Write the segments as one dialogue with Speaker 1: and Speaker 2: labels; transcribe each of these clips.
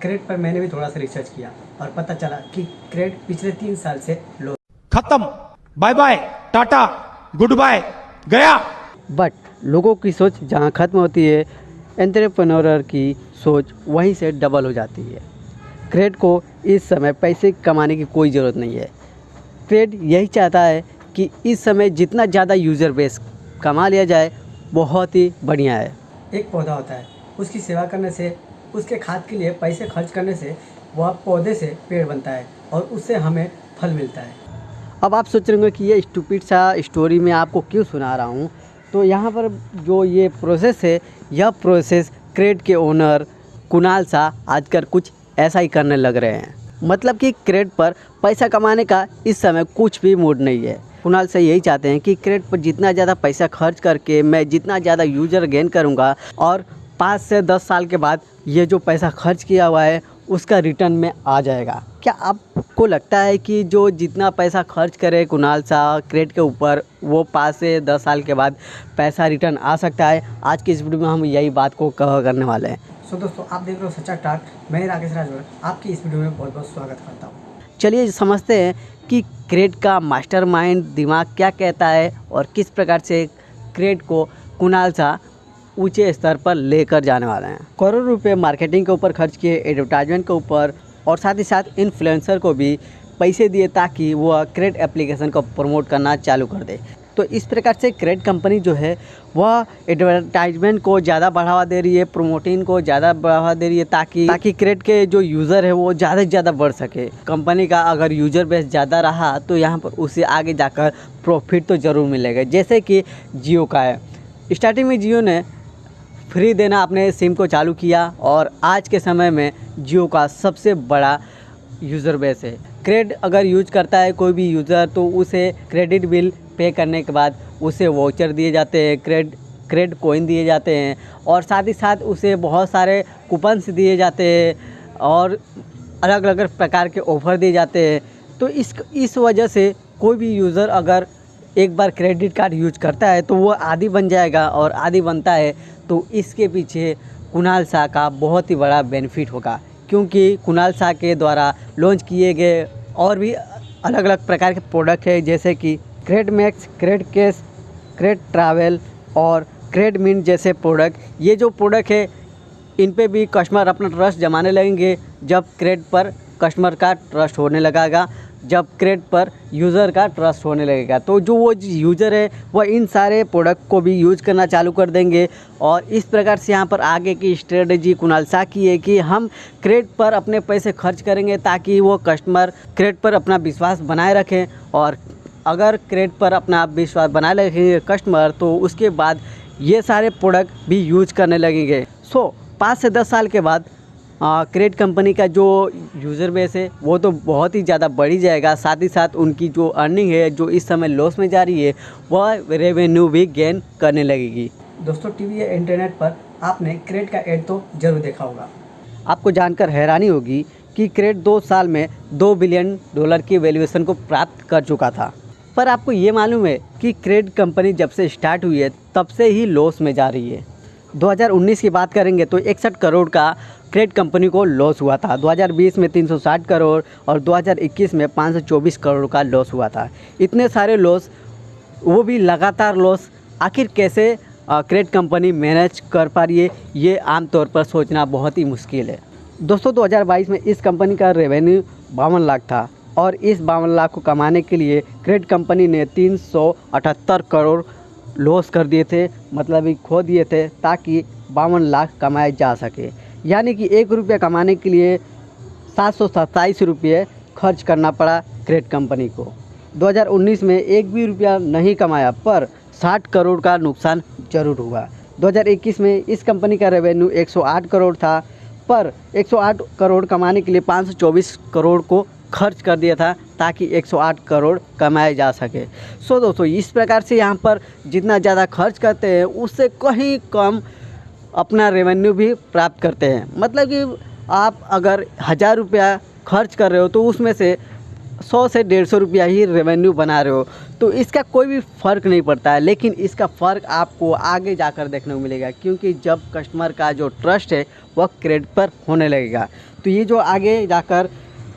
Speaker 1: Crate पर मैंने भी थोड़ा सा रिसर्च किया और पता चला कि क्रेड पिछले 3 साल से लो
Speaker 2: खत्म, bye bye, tata, goodbye, गया।
Speaker 3: बट लोगों की सोच जहाँ ख़त्म होती है, एंटरप्रेन्योर की सोच वहीं से डबल हो जाती है। क्रेड को इस समय पैसे कमाने की कोई ज़रूरत नहीं है। क्रेड यही चाहता है कि इस समय जितना ज़्यादा यूज़र बेस कमा लिया जाए बहुत ही बढ़िया है।
Speaker 1: एक पौधा होता है, उसकी सेवा करने से, उसके खाद के लिए पैसे खर्च करने से वह पौधे से पेड़ बनता है और उससे हमें फल मिलता है।
Speaker 3: अब आप सोच रहे होंगे कि ये स्टूपिड सा स्टोरी मैं आपको क्यों सुना रहा हूँ। तो यहाँ पर जो ये प्रोसेस है, यह प्रोसेस क्रेड के ओनर कुणाल शाह आजकल कुछ ऐसा ही करने लग रहे हैं। मतलब कि क्रेड पर पैसा कमाने का इस समय कुछ भी मूड नहीं है। कुणाल शाह यही चाहते हैं कि क्रेड पर जितना ज़्यादा पैसा खर्च करके मैं जितना ज़्यादा यूज़र गेन करूँगा और 5 से 10 साल के बाद ये जो पैसा खर्च किया हुआ है उसका रिटर्न में आ जाएगा। क्या आपको लगता है कि जो जितना पैसा खर्च करे कुणाल शाह क्रेड के ऊपर वो 5 से 10 साल के बाद पैसा रिटर्न आ सकता है? आज की इस वीडियो में हम यही बात को कवर करने वाले हैं।
Speaker 1: सो दोस्तों, आप देख रहे हो सच्चा टॉक। मैं राकेश राजवर आपकी इस वीडियो में बहुत बहुत स्वागत करता हूँ।
Speaker 3: चलिए समझते हैं कि क्रेड का मास्टरमाइंड दिमाग क्या कहता है और किस प्रकार से क्रेड को कुणाल शाह ऊंचे स्तर पर लेकर जाने वाले हैं। करोड़ों रुपए मार्केटिंग के ऊपर खर्च किए, एडवर्टाइजमेंट के ऊपर, और साथ ही साथ इन्फ्लुएंसर को भी पैसे दिए ताकि वह क्रेड एप्लीकेशन को प्रमोट करना चालू कर दे। तो इस प्रकार से क्रेड कंपनी जो है वह एडवर्टाइजमेंट को ज़्यादा बढ़ावा दे रही है, प्रोमोटिंग को ज़्यादा बढ़ावा दे रही है ताकि क्रेड के जो यूज़र है वो ज़्यादा से ज़्यादा बढ़ सके। कंपनी का अगर यूज़र बेस ज़्यादा रहा तो यहाँ पर उसे आगे जाकर प्रॉफिट तो ज़रूर मिलेगा। जैसे कि जियो का है, स्टार्टिंग में जियो ने फ्री देना अपने सिम को चालू किया और आज के समय में जियो का सबसे बड़ा यूज़र बेस है। क्रेड अगर यूज करता है कोई भी यूज़र तो उसे क्रेडिट बिल पे करने के बाद उसे वाउचर दिए जाते हैं, क्रेड कॉइन दिए जाते हैं और साथ ही साथ उसे बहुत सारे कूपन्स दिए जाते हैं और अलग अलग प्रकार के ऑफ़र दिए जाते हैं। तो इस वजह से कोई भी यूज़र अगर एक बार क्रेडिट कार्ड यूज करता है तो वो आदी बन जाएगा और आदी बनता है तो इसके पीछे कुणाल शाह का बहुत ही बड़ा बेनिफिट होगा, क्योंकि कुणाल शाह के द्वारा लॉन्च किए गए और भी अलग अलग प्रकार के प्रोडक्ट है जैसे कि Cred Max, Cred Cash, Cred Travel और क्रेड मिंट जैसे प्रोडक्ट। ये जो प्रोडक्ट है इन पे भी कस्टमर अपना ट्रस्ट जमाने लगेंगे जब क्रेड पर कस्टमर का ट्रस्ट होने लगेगा, जब क्रेड पर यूज़र का ट्रस्ट होने लगेगा तो जो वो यूज़र है वह इन सारे प्रोडक्ट को भी यूज़ करना चालू कर देंगे। और इस प्रकार से यहाँ पर आगे की स्ट्रेटजी कुणाल शाह की है कि हम क्रेड पर अपने पैसे खर्च करेंगे ताकि वो कस्टमर क्रेड पर अपना विश्वास बनाए रखें और अगर क्रेड पर अपना विश्वास बनाए रखेंगे कस्टमर तो उसके बाद ये सारे प्रोडक्ट भी यूज़ करने लगेंगे। 5 से 10 साल के बाद क्रेड कंपनी का जो यूज़र बेस है वो तो बहुत ही ज़्यादा बढ़ी जाएगा, साथ ही साथ उनकी जो अर्निंग है जो इस समय लॉस में जा रही है वह रेवेन्यू भी गेन करने लगेगी।
Speaker 1: दोस्तों, टीवी या इंटरनेट पर आपने क्रेड का ऐड तो जरूर देखा होगा।
Speaker 3: आपको जानकर हैरानी होगी कि क्रेड 2 साल में $2 बिलियन की वैल्यूएशन को प्राप्त कर चुका था। पर आपको ये मालूम है कि क्रेड कंपनी जब से स्टार्ट हुई है तब से ही लॉस में जा रही है। 2019 की बात करेंगे तो 61 करोड़ का क्रेड कंपनी को लॉस हुआ था, 2020 में 360 करोड़ और 2021 में 524 करोड़ का लॉस हुआ था। इतने सारे लॉस, वो भी लगातार लॉस, आखिर कैसे क्रेड कंपनी मैनेज कर पा रही है ये आमतौर पर सोचना बहुत ही मुश्किल है। दोस्तों, 2022 में इस कंपनी का रेवेन्यू 52 लाख था और इस 52 लाख को कमाने के लिए क्रेड कंपनी ने 378 करोड़ लॉस कर दिए थे, मतलब ही खो दिए थे ताकि 52 लाख कमाए जा सके। यानी कि 1 रुपया कमाने के लिए 727 रुपये खर्च करना पड़ा क्रेड कंपनी को। 2019 में 1 भी रुपया नहीं कमाया पर 60 करोड़ का नुकसान जरूर हुआ। 2021 में इस कंपनी का रेवेन्यू 108 करोड़ था पर 108 करोड़ कमाने के लिए 524 करोड़ को खर्च कर दिया था ताकि 108 करोड़ कमाए जा सके। दोस्तों, इस प्रकार से यहाँ पर जितना ज़्यादा खर्च करते हैं उससे कहीं कम अपना रेवेन्यू भी प्राप्त करते हैं। मतलब कि आप अगर 1000 रुपया खर्च कर रहे हो तो उसमें से 100 से 150 रुपया ही रेवेन्यू बना रहे हो तो इसका कोई भी फ़र्क नहीं पड़ता है, लेकिन इसका फ़र्क आपको आगे जाकर देखने को मिलेगा, क्योंकि जब कस्टमर का जो ट्रस्ट है वह क्रेडिट पर होने लगेगा तो ये जो आगे जाकर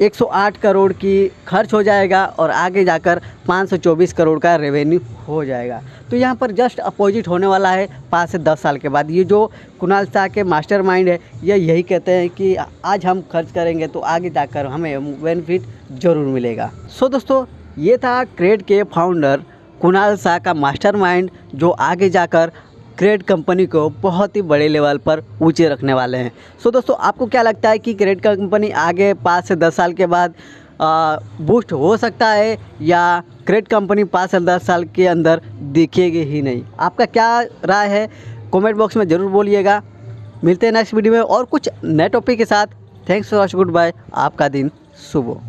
Speaker 3: 108 करोड़ की खर्च हो जाएगा और आगे जाकर 524 करोड़ का रेवेन्यू हो जाएगा। तो यहाँ पर जस्ट अपोजिट होने वाला है 5 से 10 साल के बाद। ये जो कुणाल शाह के मास्टरमाइंड है ये यही कहते हैं कि आज हम खर्च करेंगे तो आगे जाकर हमें बेनिफिट ज़रूर मिलेगा। सो दोस्तों, ये था क्रेड के फाउंडर कुणाल शाह का मास्टरमाइंड जो आगे जाकर क्रेड कंपनी को बहुत ही बड़े लेवल पर ऊंचे रखने वाले हैं। सो दोस्तों, आपको क्या लगता है कि क्रेड कंपनी आगे 5 से 10 साल के बाद बूस्ट हो सकता है या क्रेड कंपनी 5 से 10 साल के अंदर दिखेगी ही नहीं? आपका क्या राय है कमेंट बॉक्स में ज़रूर बोलिएगा। मिलते हैं नेक्स्ट वीडियो में और कुछ नए टॉपिक के साथ। Thanks for watching, goodbye, आपका दिन शुभ हो।